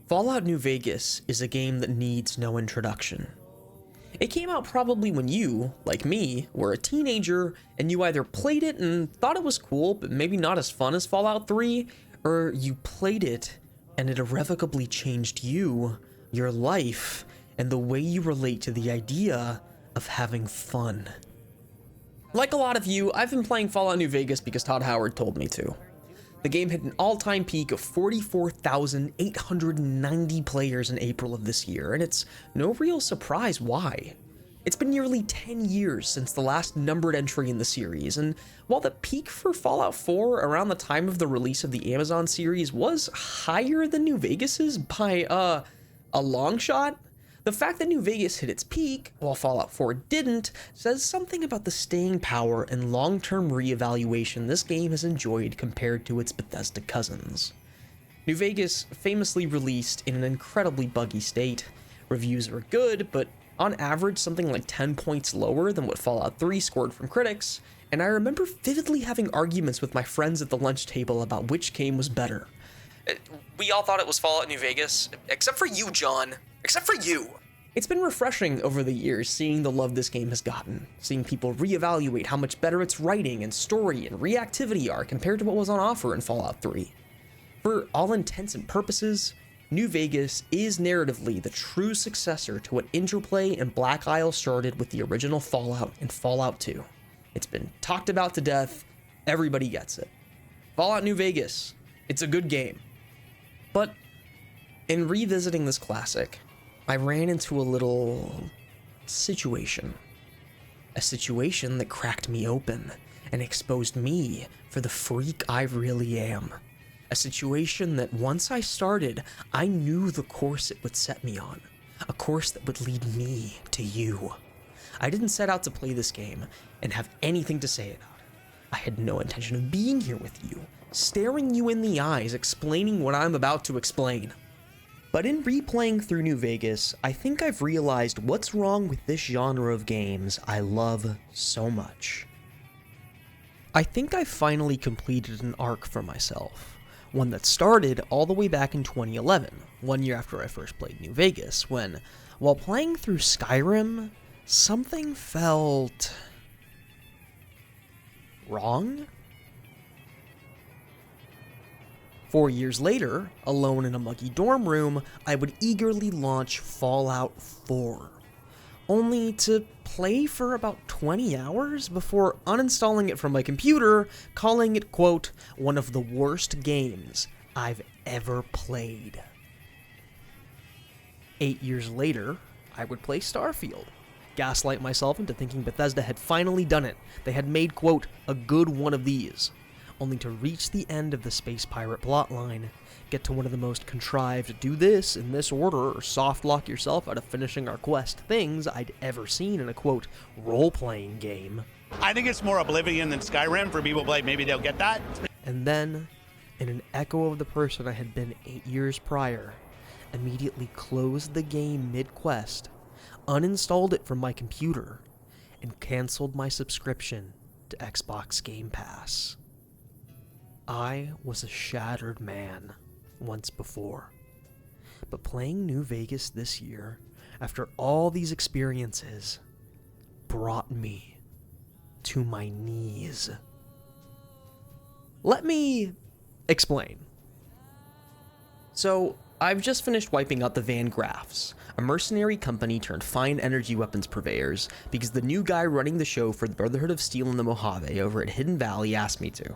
Fallout New Vegas is a game that needs no introduction. It came out probably when you, like me, were a teenager and you either played it and thought it was cool, but maybe not as fun as Fallout 3, or you played it and it irrevocably changed you, your life, and the way you relate to the idea of having fun. Like a lot of you, I've been playing Fallout New Vegas because Todd Howard told me to. The game hit an all-time peak of 44,890 players in April of this year, and it's no real surprise why. It's been nearly 10 years since the last numbered entry in the series, and while the peak for Fallout 4 around the time of the release of the Amazon series was higher than New Vegas's by, a long shot, the fact that New Vegas hit its peak, while Fallout 4 didn't, says something about the staying power and long-term reevaluation this game has enjoyed compared to its Bethesda cousins. New Vegas famously released in an incredibly buggy state. Reviews are good, but on average something like 10 points lower than what Fallout 3 scored from critics, and I remember vividly having arguments with my friends at the lunch table about which game was better. We all thought it was Fallout New Vegas, except for you, John. Except for you. It's been refreshing over the years seeing the love this game has gotten, seeing people reevaluate how much better its writing and story and reactivity are compared to what was on offer in Fallout 3. For all intents and purposes, New Vegas is narratively the true successor to what Interplay and Black Isle started with the original Fallout and Fallout 2. It's been talked about to death, everybody gets it. Fallout New Vegas, it's a good game. But in revisiting this classic, I ran into a little situation. A situation that cracked me open and exposed me for the freak I really am. A situation that once I started, I knew the course it would set me on. A course that would lead me to you. I didn't set out to play this game and have anything to say about it. I had no intention of being here with you, staring you in the eyes, explaining what I'm about to explain. But in replaying through New Vegas, I think I've realized what's wrong with this genre of games I love so much. I think I've finally completed an arc for myself, one that started all the way back in 2011, 1 year after I first played New Vegas, when, while playing through Skyrim, something felt wrong? 4 years later, alone in a muggy dorm room, I would eagerly launch Fallout 4, only to play for about 20 hours before uninstalling it from my computer, calling it, quote, one of the worst games I've ever played. 8 years later, I would play Starfield, gaslight myself into thinking Bethesda had finally done it. They had made, quote, a good one of these, only to reach the end of the space pirate plotline, get to one of the most contrived do this in this order or soft lock yourself out of finishing our quest things I'd ever seen in a, quote, role-playing game. I think it's more Oblivion than Skyrim for people, like maybe they'll get that. And then, in an echo of the person I had been 8 years prior, immediately closed the game mid-quest, uninstalled it from my computer, and canceled my subscription to Xbox Game Pass. I was a shattered man once before, but playing New Vegas this year, after all these experiences, brought me to my knees. Let me explain. So, I've just finished wiping out the Van Graffs, a mercenary company turned fine energy weapons purveyors, because the new guy running the show for the Brotherhood of Steel in the Mojave over at Hidden Valley asked me to.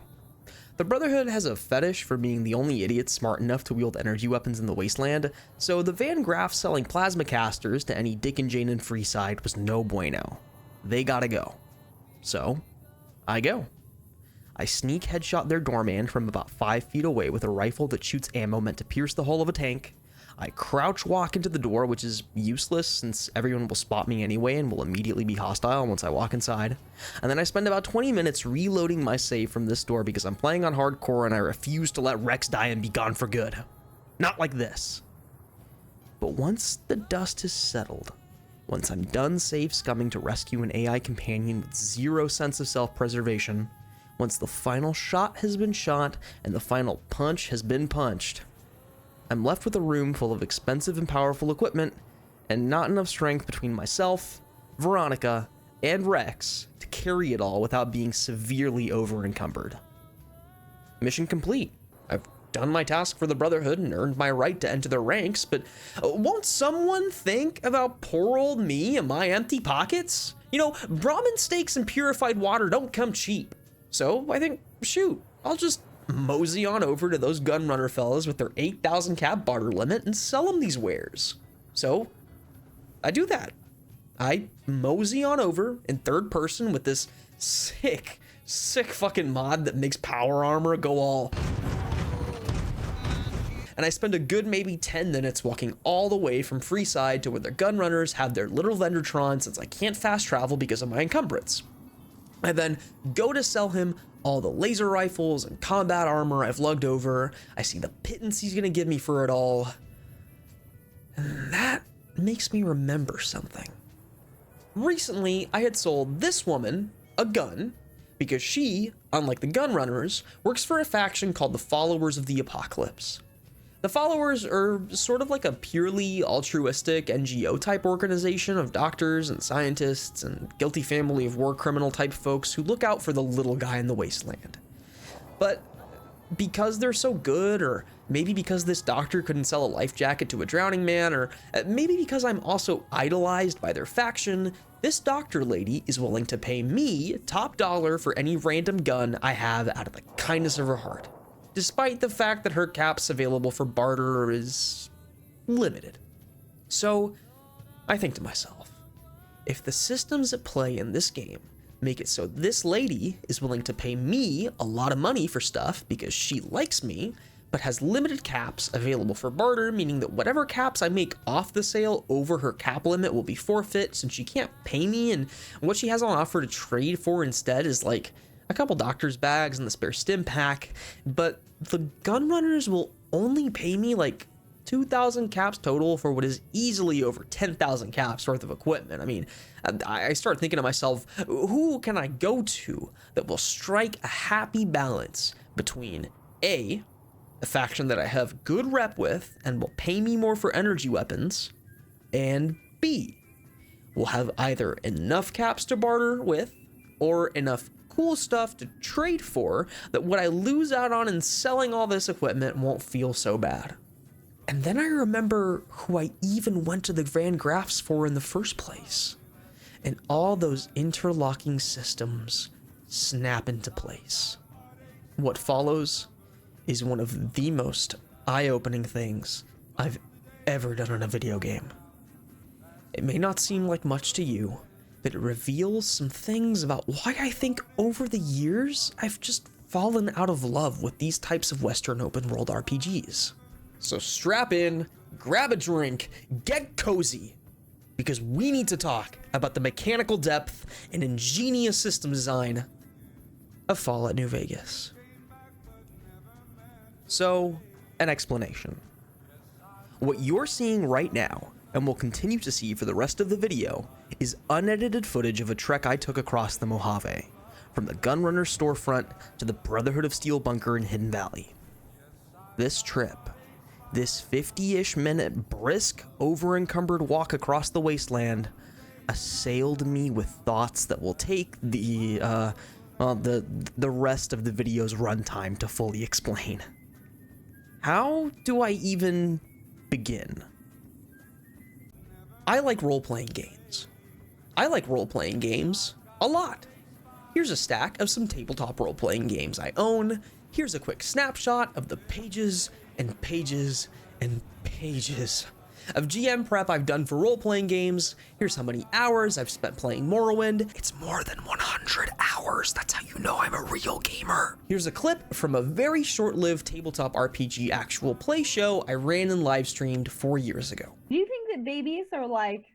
The Brotherhood has a fetish for being the only idiots smart enough to wield energy weapons in the wasteland, so the Van Graff selling plasma casters to any Dick and Jane and Freeside was no bueno. They gotta go. So, I go. I sneak headshot their doorman from about 5 feet away with a rifle that shoots ammo meant to pierce the hull of a tank. I crouch walk into the door, which is useless since everyone will spot me anyway and will immediately be hostile once I walk inside. And then I spend about 20 minutes reloading my save from this door because I'm playing on hardcore and I refuse to let Rex die and be gone for good. Not like this. But once the dust has settled, once I'm done save scumming to rescue an AI companion with zero sense of self-preservation, once the final shot has been shot and the final punch has been punched, I'm left with a room full of expensive and powerful equipment, and not enough strength between myself, Veronica, and Rex to carry it all without being severely over-encumbered. Mission complete. I've done my task for the Brotherhood and earned my right to enter their ranks, but won't someone think about poor old me and my empty pockets? You know, ramen steaks and purified water don't come cheap. So I think, shoot, I'll just mosey on over to those gunrunner fellas with their 8,000 cap barter limit and sell them these wares. So I do that. I mosey on over in third person with this sick fucking mod that makes power armor go all. And I spend a good maybe 10 minutes walking all the way from Freeside to where the gunrunners have their little Vendortron, since I can't fast travel because of my encumbrance. I then go to sell him all the laser rifles and combat armor I've lugged over. I see the pittance he's gonna give me for it all. And that makes me remember something. Recently, I had sold this woman a gun because she, unlike the gunrunners, works for a faction called the Followers of the Apocalypse. The Followers are sort of like a purely altruistic NGO type organization of doctors and scientists and guilty family of war criminal type folks who look out for the little guy in the wasteland. But because they're so good, or maybe because this doctor couldn't sell a life jacket to a drowning man, or maybe because I'm also idolized by their faction, this doctor lady is willing to pay me top dollar for any random gun I have out of the kindness of her heart, despite the fact that her caps available for barter is limited. So I think to myself, if the systems at play in this game make it so this lady is willing to pay me a lot of money for stuff because she likes me, but has limited caps available for barter, meaning that whatever caps I make off the sale over her cap limit will be forfeit since she can't pay me, and what she has on offer to trade for instead is like a couple doctor's bags and the spare stim pack, but the gunrunners will only pay me like 2,000 caps total for what is easily over 10,000 caps worth of equipment. I mean, I start thinking to myself, who can I go to that will strike a happy balance between A, a faction that I have good rep with and will pay me more for energy weapons, and B, will have either enough caps to barter with or enough cool stuff to trade for that what I lose out on in selling all this equipment won't feel so bad. And then I remember who I even went to the Van Graffs for in the first place. And all those interlocking systems snap into place. What follows is one of the most eye-opening things I've ever done in a video game. It may not seem like much to you, but it reveals some things about why I think over the years I've just fallen out of love with these types of Western open world RPGs. So strap in, grab a drink, get cozy, because we need to talk about the mechanical depth and ingenious system design of Fallout New Vegas. So, an explanation. What you're seeing right now, and will continue to see for the rest of the video, is unedited footage of a trek I took across the Mojave, from the Gunrunner storefront to the Brotherhood of Steel bunker in Hidden Valley. This trip, this 50-ish minute brisk, over-encumbered walk across the wasteland, assailed me with thoughts that will take the rest of the video's runtime to fully explain. How do I even begin? I like role-playing games. I like role-playing games a lot. Here's a stack of some tabletop role-playing games I own. Here's a quick snapshot of the pages and pages and pages of GM prep I've done for role-playing games. Here's how many hours I've spent playing Morrowind. It's more than 100 hours. That's how you know I'm a real gamer. Here's a clip from a very short-lived tabletop RPG actual play show I ran and live streamed 4 years ago. Do you think that babies are like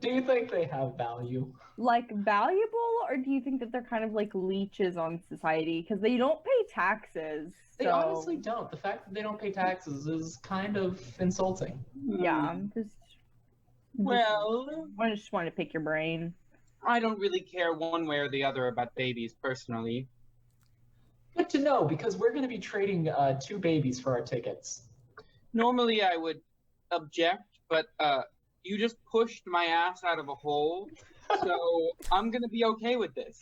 Do you think they have value? like valuable, or do you think that they're kind of like leeches on society because they don't pay taxes? They honestly don't. The fact that they don't pay taxes is kind of insulting. Yeah, Well, I just want to pick your brain. I don't really care one way or the other about babies personally. Good to know, because we're going to be trading 2 babies for our tickets. normally I would object, but you just pushed my ass out of a hole, so I'm gonna be okay with this.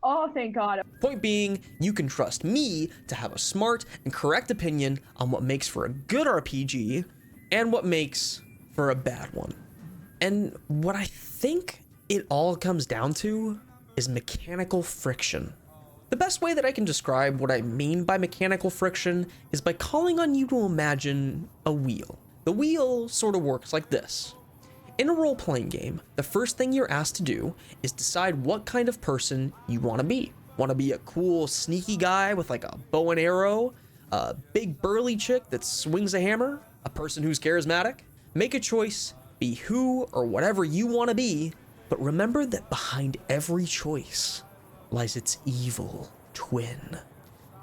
Oh, thank God. Point being, you can trust me to have a smart and correct opinion on what makes for a good RPG and what makes for a bad one. And what I think it all comes down to is mechanical friction. The best way that I can describe what I mean by mechanical friction is by calling on you to imagine a wheel. The wheel sort of works like this. In a role-playing game, the first thing you're asked to do is decide what kind of person you want to be. Want to be a cool, sneaky guy with like a bow and arrow? A big burly chick that swings a hammer? A person who's charismatic? Make a choice, be who or whatever you want to be, but remember that behind every choice lies its evil twin.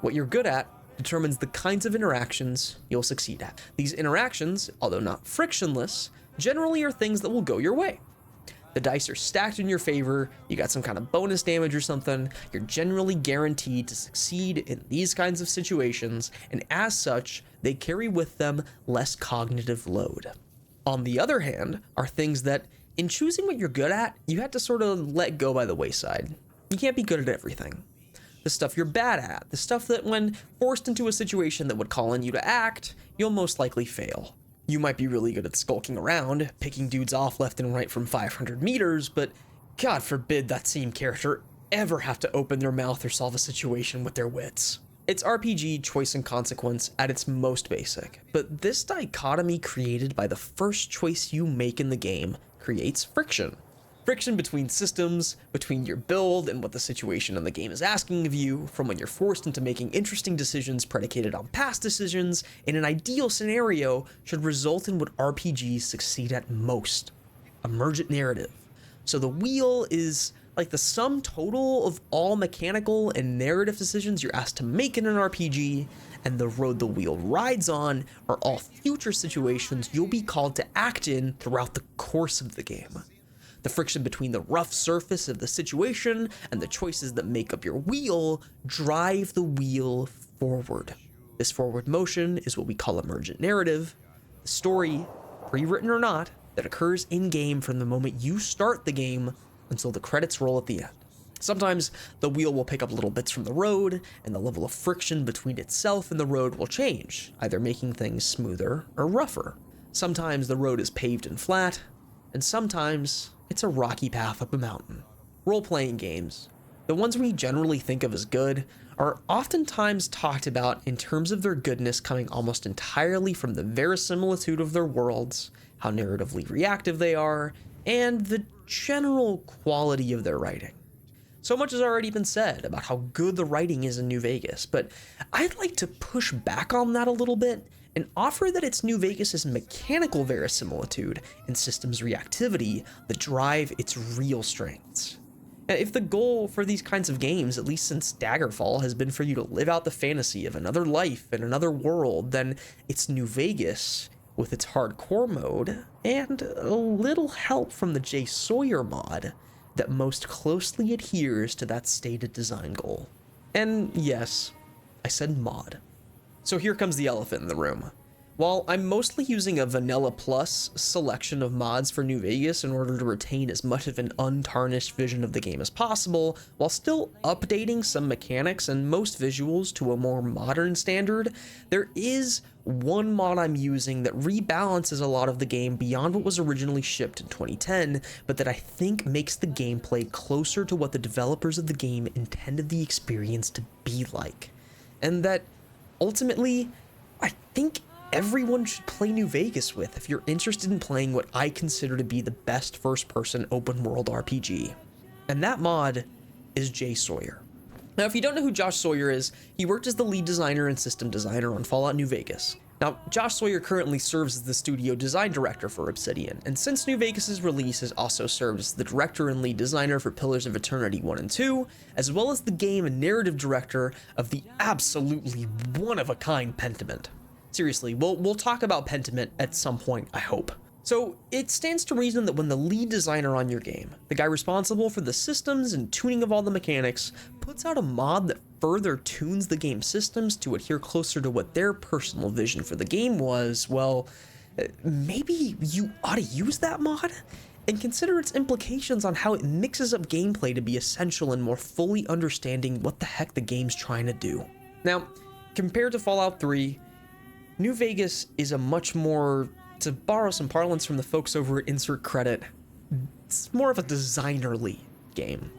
What you're good at determines the kinds of interactions you'll succeed at. These interactions, although not frictionless, generally are things that will go your way. The dice are stacked in your favor, you got some kind of bonus damage or something, you're generally guaranteed to succeed in these kinds of situations, and as such, they carry with them less cognitive load. On the other hand, are things that, in choosing what you're good at, you have to sort of let go by the wayside. You can't be good at everything. The stuff you're bad at, the stuff that when forced into a situation that would call on you to act, you'll most likely fail. You might be really good at skulking around, picking dudes off left and right from 500 meters, but God forbid that same character ever have to open their mouth or solve a situation with their wits. It's RPG choice and consequence at its most basic, but this dichotomy created by the first choice you make in the game creates friction. Friction between systems, between your build and what the situation in the game is asking of you, from when you're forced into making interesting decisions predicated on past decisions, in an ideal scenario, should result in what RPGs succeed at most: emergent narrative. So the wheel is like the sum total of all mechanical and narrative decisions you're asked to make in an RPG, and the road the wheel rides on are all future situations you'll be called to act in throughout the course of the game. The friction between the rough surface of the situation and the choices that make up your wheel drive the wheel forward. This forward motion is what we call emergent narrative, the story, pre-written or not, that occurs in-game from the moment you start the game until the credits roll at the end. Sometimes the wheel will pick up little bits from the road, and the level of friction between itself and the road will change, either making things smoother or rougher. Sometimes the road is paved and flat, and sometimes it's a rocky path up a mountain. Role-playing games, the ones we generally think of as good, are oftentimes talked about in terms of their goodness coming almost entirely from the verisimilitude of their worlds, how narratively reactive they are, and the general quality of their writing. So much has already been said about how good the writing is in New Vegas, but I'd like to push back on that a little bit and offer that it's New Vegas' mechanical verisimilitude and systems reactivity that drive its real strengths. Now, if the goal for these kinds of games, at least since Daggerfall, has been for you to live out the fantasy of another life in another world, then it's New Vegas with its hardcore mode and a little help from the J Sawyer mod that most closely adheres to that stated design goal. And yes, I said mod. So here comes the elephant in the room. While I'm mostly using a vanilla plus selection of mods for New Vegas in order to retain as much of an untarnished vision of the game as possible, while still updating some mechanics and most visuals to a more modern standard, there is one mod I'm using that rebalances a lot of the game beyond what was originally shipped in 2010, but that I think makes the gameplay closer to what the developers of the game intended the experience to be like. And that ultimately, I think everyone should play New Vegas with if you're interested in playing what I consider to be the best first-person open-world RPG. And that mod is J Sawyer. Now, if you don't know who Josh Sawyer is, he worked as the lead designer and system designer on Fallout New Vegas. Now, Josh Sawyer currently serves as the studio design director for Obsidian, and since New Vegas' release has also served as the director and lead designer for Pillars of Eternity 1 and 2, as well as the game and narrative director of the absolutely one-of-a-kind Pentiment. Seriously, we'll talk about Pentiment at some point, I hope. So it stands to reason that when the lead designer on your game, the guy responsible for the systems and tuning of all the mechanics, puts out a mod that further tunes the game systems to adhere closer to what their personal vision for the game was, well, maybe you ought to use that mod and consider its implications on how it mixes up gameplay to be essential in more fully understanding what the heck the game's trying to do. Now, compared to Fallout 3, New Vegas is a much more, to borrow some parlance from the folks over at Insert Credit, it's more of a designerly game.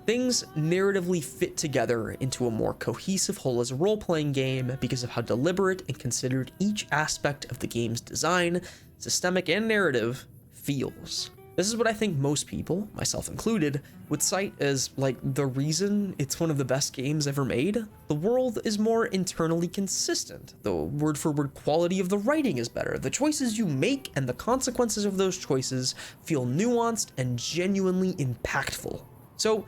Things narratively fit together into a more cohesive whole as a role-playing game because of how deliberate and considered each aspect of the game's design, systemic, and narrative feels. This is what I think most people, myself included, would cite as, like, the reason it's one of the best games ever made. The world is more internally consistent. The word-for-word quality of the writing is better. The choices you make and the consequences of those choices feel nuanced and genuinely impactful. So,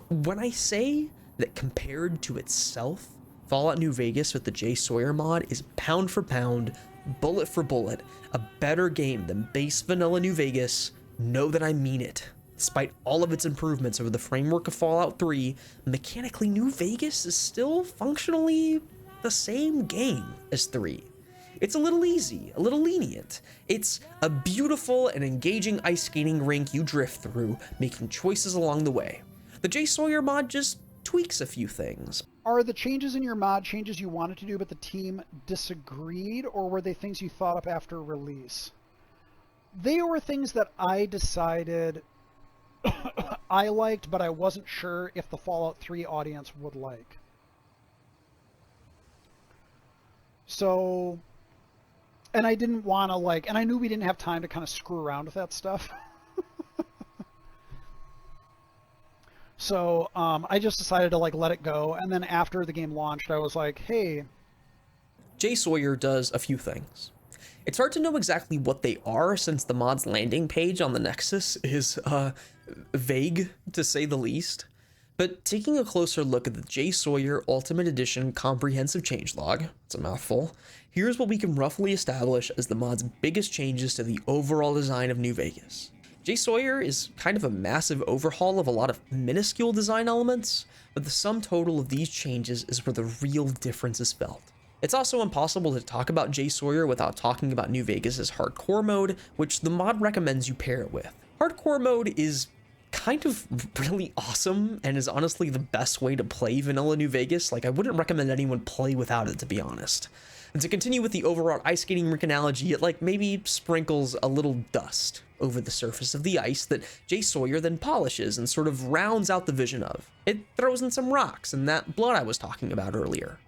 when I say that compared to itself, Fallout New Vegas with the J Sawyer mod is pound for pound, bullet for bullet, a better game than base vanilla New Vegas, know that I mean it. Despite all of its improvements over the framework of Fallout 3, mechanically New Vegas is still functionally the same game as 3. It's a little easy, a little lenient. It's a beautiful and engaging ice skating rink you drift through, making choices along the way. The J Sawyer mod just tweaks a few things. Are the changes in your mod changes you wanted to do but the team disagreed, or were they things you thought up after release? They were things that I decided I liked, but I wasn't sure if the Fallout 3 audience would like. So, and I didn't want to and I knew we didn't have time to kind of screw around with that stuff. So I just decided to let it go, and then after the game launched, I was like, hey. J Sawyer does a few things. It's hard to know exactly what they are since the mod's landing page on the Nexus is vague, to say the least. But taking a closer look at the J Sawyer Ultimate Edition Comprehensive Changelog, it's a mouthful, here's what we can roughly establish as the mod's biggest changes to the overall design of New Vegas. J Sawyer is kind of a massive overhaul of a lot of minuscule design elements, but the sum total of these changes is where the real difference is felt. It's also impossible to talk about J Sawyer without talking about New Vegas' hardcore mode, which the mod recommends you pair it with. Hardcore mode is kind of really awesome and is honestly the best way to play vanilla New Vegas. I wouldn't recommend anyone play without it, to be honest. And to continue with the overall ice skating rink analogy, it maybe sprinkles a little dust over the surface of the ice that J Sawyer then polishes and sort of rounds out the vision of. It throws in some rocks and that blood I was talking about earlier.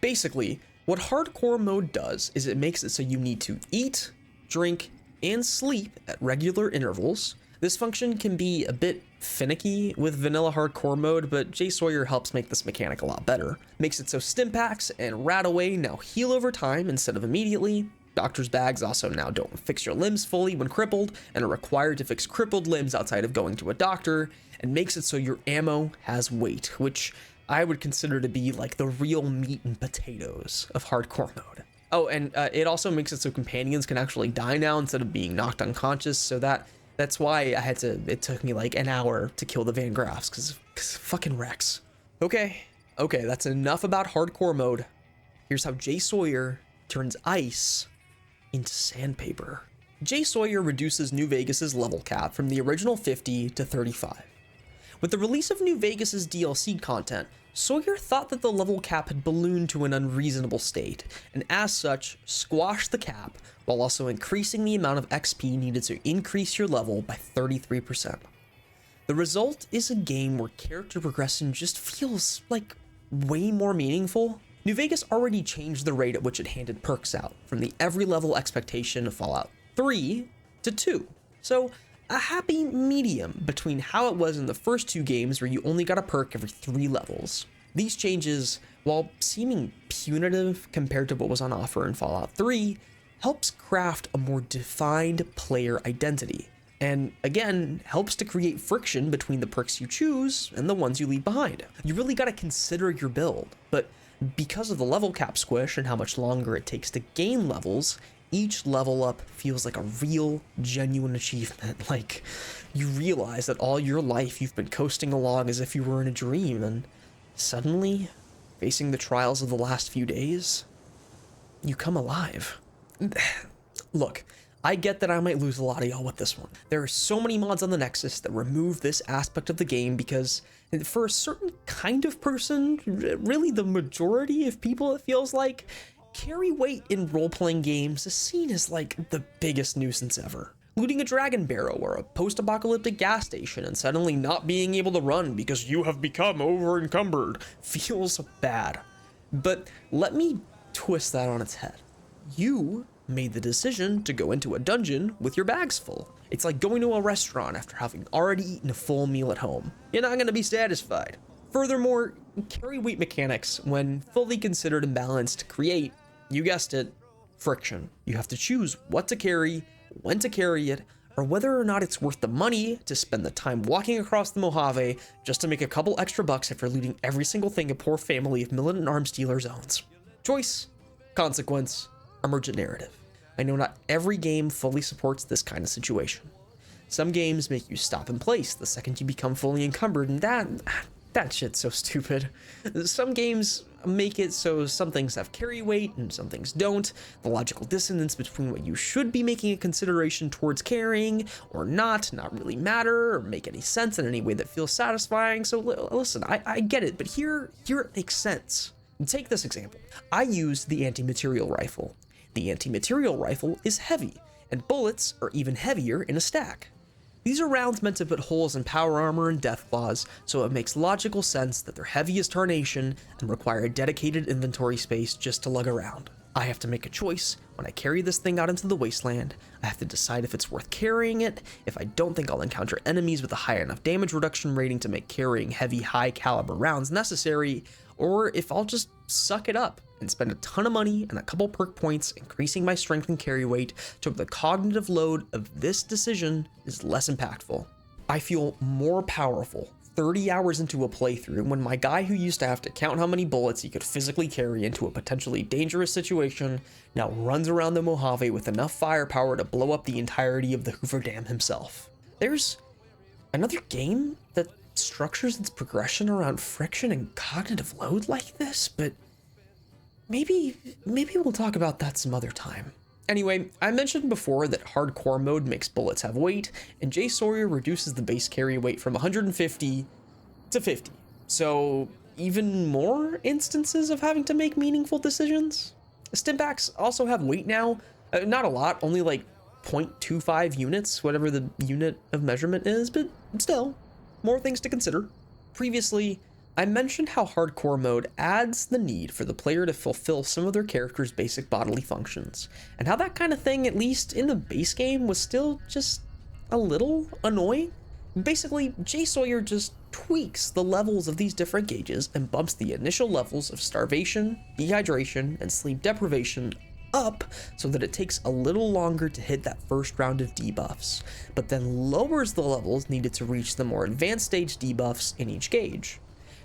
Basically, what hardcore mode does is it makes it so you need to eat, drink, and sleep at regular intervals. This function can be a bit finicky with vanilla hardcore mode, but J Sawyer helps make this mechanic a lot better. Makes it so stim packs and rat away now heal over time instead of immediately. Doctor's bags also now don't fix your limbs fully when crippled and are required to fix crippled limbs outside of going to a doctor, and makes it so your ammo has weight, which I would consider to be the real meat and potatoes of hardcore mode. Oh, and it also makes it so companions can actually die now instead of being knocked unconscious, so that's why it took me an hour to kill the Van Graffs, because fucking Rex. Okay, that's enough about hardcore mode. Here's how J Sawyer turns ice into sandpaper. J Sawyer reduces New Vegas' level cap from the original 50 to 35. With the release of New Vegas' DLC content, Sawyer thought that the level cap had ballooned to an unreasonable state, and as such, squashed the cap while also increasing the amount of XP needed to increase your level by 33%. The result is a game where character progression just feels way more meaningful. New Vegas already changed the rate at which it handed perks out, from the every level expectation of Fallout 3 to 2. So, a happy medium between how it was in the first two games where you only got a perk every 3 levels. These changes, while seeming punitive compared to what was on offer in Fallout 3, helps craft a more defined player identity, and again, helps to create friction between the perks you choose and the ones you leave behind. You really gotta consider your build, but because of the level cap squish and how much longer it takes to gain levels, each level up feels like a real, genuine achievement. You realize that all your life you've been coasting along as if you were in a dream, and suddenly, facing the trials of the last few days, you come alive. Look, I get that I might lose a lot of y'all with this one. There are so many mods on the Nexus that remove this aspect of the game because for a certain kind of person, really the majority of people, it feels like, carry weight in role-playing games is seen as like the biggest nuisance ever. Looting a dragon barrow or a post-apocalyptic gas station and suddenly not being able to run because you have become over-encumbered feels bad. But let me twist that on its head. You made the decision to go into a dungeon with your bags full. It's like going to a restaurant after having already eaten a full meal at home. You're not going to be satisfied. Furthermore, carry weight mechanics, when fully considered and balanced, create, you guessed it, friction. You have to choose what to carry, when to carry it, or whether or not it's worth the money to spend the time walking across the Mojave just to make a couple extra bucks after looting every single thing a poor family of militant arms dealers owns. Choice, consequence, emergent narrative. I know not every game fully supports this kind of situation. Some games make you stop in place the second you become fully encumbered, and that shit's so stupid. Some games make it so some things have carry weight and some things don't. The logical dissonance between what you should be making a consideration towards carrying or not really matter or make any sense in any way that feels satisfying. So listen, I get it, but here it makes sense. Take this example. I use the anti-material rifle. The anti-material rifle is heavy, and bullets are even heavier in a stack. These are rounds meant to put holes in power armor and death claws, so it makes logical sense that they're heavy as tarnation and require a dedicated inventory space just to lug around. I have to make a choice when I carry this thing out into the wasteland. I have to decide if it's worth carrying it, if I don't think I'll encounter enemies with a high enough damage reduction rating to make carrying heavy, high caliber rounds necessary, or if I'll just suck it up and spend a ton of money and a couple perk points increasing my strength and carry weight so the cognitive load of this decision is less impactful. I feel more powerful 30 hours into a playthrough when my guy who used to have to count how many bullets he could physically carry into a potentially dangerous situation now runs around the Mojave with enough firepower to blow up the entirety of the Hoover Dam himself. There's another game that structures its progression around friction and cognitive load like this, but maybe we'll talk about that some other time. Anyway, I mentioned before that hardcore mode makes bullets have weight, and J Sawyer reduces the base carry weight from 150 to 50. So even more instances of having to make meaningful decisions. Stimpaks also have weight now, not a lot, only like 0.25 units, whatever the unit of measurement is, but still, more things to consider. Previously, I mentioned how hardcore mode adds the need for the player to fulfill some of their character's basic bodily functions, and how that kind of thing, at least in the base game, was still just a little annoying. Basically, J Sawyer just tweaks the levels of these different gauges and bumps the initial levels of starvation, dehydration, and sleep deprivation up so that it takes a little longer to hit that first round of debuffs, but then lowers the levels needed to reach the more advanced stage debuffs in each gauge.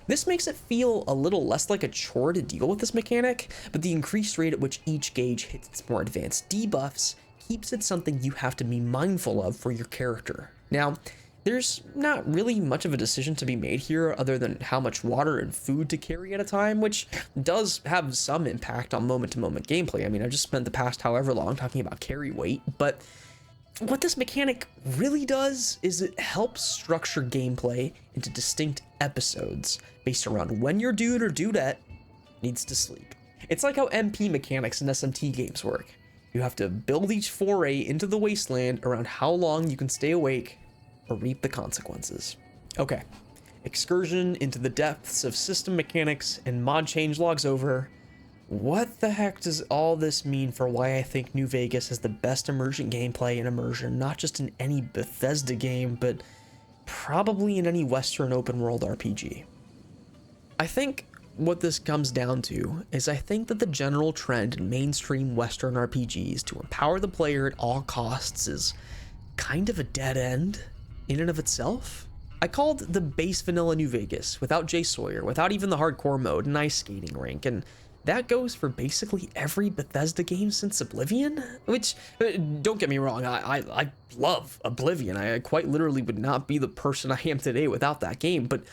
This makes it feel a little less like a chore to deal with this mechanic, but the increased rate at which each gauge hits its more advanced debuffs keeps it something you have to be mindful of for your character. Now, there's not really much of a decision to be made here other than how much water and food to carry at a time, which does have some impact on moment-to-moment gameplay. I mean, I just spent the past however long talking about carry weight, but what this mechanic really does is it helps structure gameplay into distinct episodes based around when your dude or dudette needs to sleep. It's like how MP mechanics in SMT games work. You have to build each foray into the wasteland around how long you can stay awake or reap the consequences. Okay, excursion into the depths of system mechanics and mod changelogs over. What the heck does all this mean for why I think New Vegas has the best emergent gameplay and immersion, not just in any Bethesda game, but probably in any Western open world RPG? I think what this comes down to is I think that the general trend in mainstream Western RPGs to empower the player at all costs is kind of a dead end in and of itself. I called the base vanilla New Vegas, without J Sawyer, without even the hardcore mode, an ice skating rink, and that goes for basically every Bethesda game since Oblivion, which, don't get me wrong, I love Oblivion. I quite literally would not be the person I am today without that game, but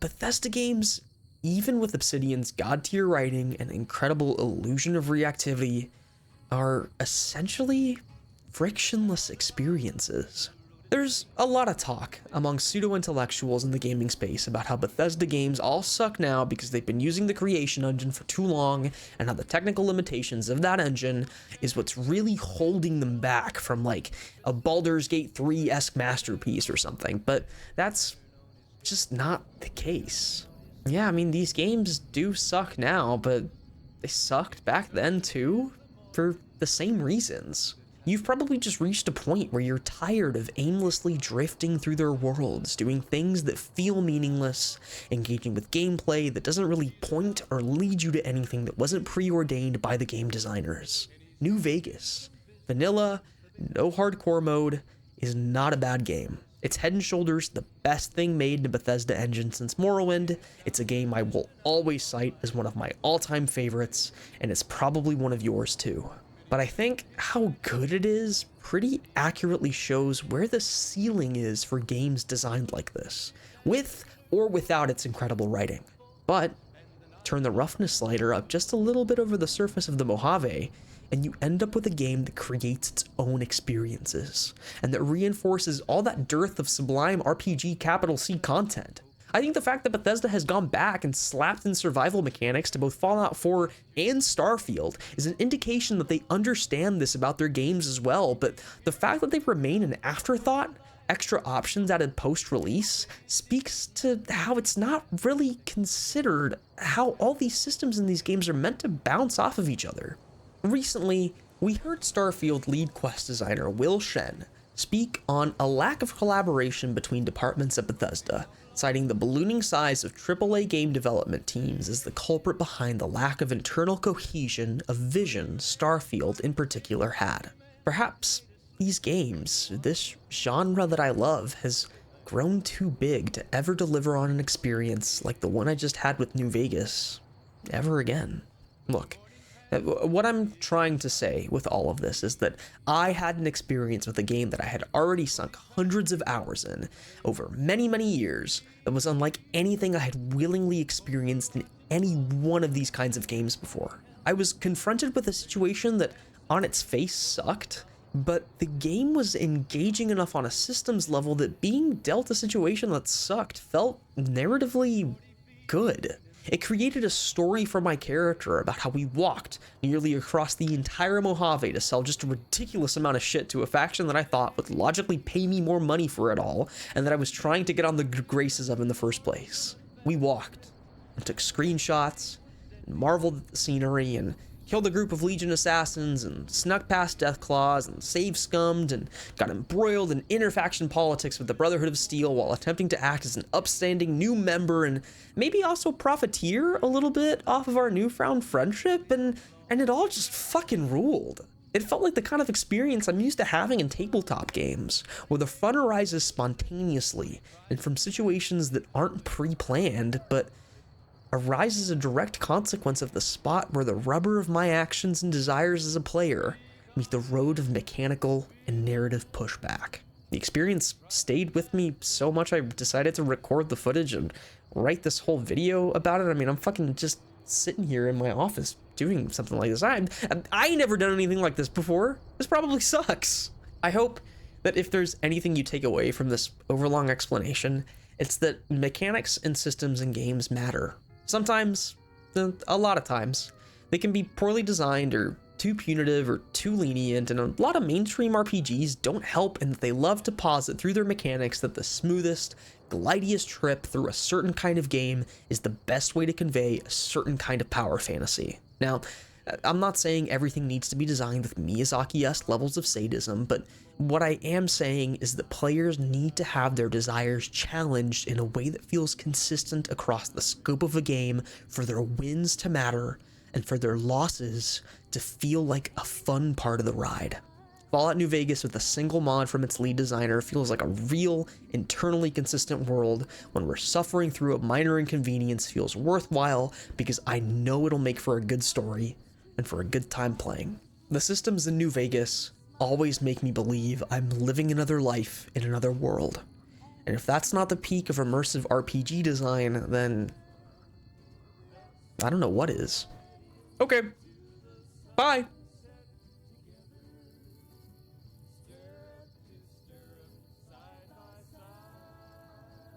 Bethesda games even with Obsidian's god-tier writing and incredible illusion of reactivity, are essentially frictionless experiences. There's a lot of talk among pseudo-intellectuals in the gaming space about how Bethesda games all suck now because they've been using the creation engine for too long, and how the technical limitations of that engine is what's really holding them back from like a Baldur's Gate 3-esque masterpiece or something, but that's just not the case. Yeah, I mean, these games do suck now, but they sucked back then too, for the same reasons. You've probably just reached a point where you're tired of aimlessly drifting through their worlds, doing things that feel meaningless, engaging with gameplay that doesn't really point or lead you to anything that wasn't preordained by the game designers. New Vegas, vanilla, no hardcore mode, is not a bad game. It's head and shoulders the best thing made in the Bethesda engine since Morrowind. It's a game I will always cite as one of my all-time favorites, and it's probably one of yours too. But I think how good it is pretty accurately shows where the ceiling is for games designed like this, with or without its incredible writing. But turn the roughness slider up just a little bit over the surface of the Mojave, and you end up with a game that creates its own experiences, and that reinforces all that dearth of sublime RPG capital C content. I think the fact that Bethesda has gone back and slapped in survival mechanics to both Fallout 4 and Starfield is an indication that they understand this about their games as well, but the fact that they remain an afterthought, extra options added post-release, speaks to how it's not really considered how all these systems in these games are meant to bounce off of each other. Recently, we heard Starfield lead quest designer Will Shen speak on a lack of collaboration between departments at Bethesda, citing the ballooning size of AAA game development teams as the culprit behind the lack of internal cohesion of vision Starfield in particular had. Perhaps these games, this genre that I love, has grown too big to ever deliver on an experience like the one I just had with New Vegas ever again. Look, what I'm trying to say with all of this is that I had an experience with a game that I had already sunk hundreds of hours in over many, many years that was unlike anything I had willingly experienced in any one of these kinds of games before. I was confronted with a situation that on its face sucked, but the game was engaging enough on a systems level that being dealt a situation that sucked felt narratively good. It created a story for my character about how we walked nearly across the entire Mojave to sell just a ridiculous amount of shit to a faction that I thought would logically pay me more money for it all, and that I was trying to get on the graces of in the first place. We walked, and took screenshots, and marveled at the scenery, and killed a group of Legion assassins, and snuck past Deathclaws, and save-scummed, and got embroiled in inter-faction politics with the Brotherhood of Steel while attempting to act as an upstanding new member and maybe also profiteer a little bit off of our newfound friendship, and it all just fucking ruled. It felt like the kind of experience I'm used to having in tabletop games, where the fun arises spontaneously and from situations that aren't pre-planned, but arise as a direct consequence of the spot where the rubber of my actions and desires as a player meet the road of mechanical and narrative pushback. The experience stayed with me so much I decided to record the footage and write this whole video about it. I mean, I'm fucking just sitting here in my office doing something like this. I ain't never done anything like this before. This probably sucks. I hope that if there's anything you take away from this overlong explanation, it's that mechanics and systems in games matter. Sometimes, a lot of times, they can be poorly designed or too punitive or too lenient, and a lot of mainstream RPGs don't help in that they love to posit through their mechanics that the smoothest, glidiest trip through a certain kind of game is the best way to convey a certain kind of power fantasy. Now, I'm not saying everything needs to be designed with Miyazaki-esque levels of sadism, but what I am saying is that players need to have their desires challenged in a way that feels consistent across the scope of a game for their wins to matter and for their losses to feel like a fun part of the ride. Fallout New Vegas with a single mod from its lead designer feels like a real, internally consistent world when we're suffering through a minor inconvenience feels worthwhile because I know it'll make for a good story and for a good time playing. The systems in New Vegas always make me believe I'm living another life in another world. And if that's not the peak of immersive RPG design, then I don't know what is. Okay. Bye.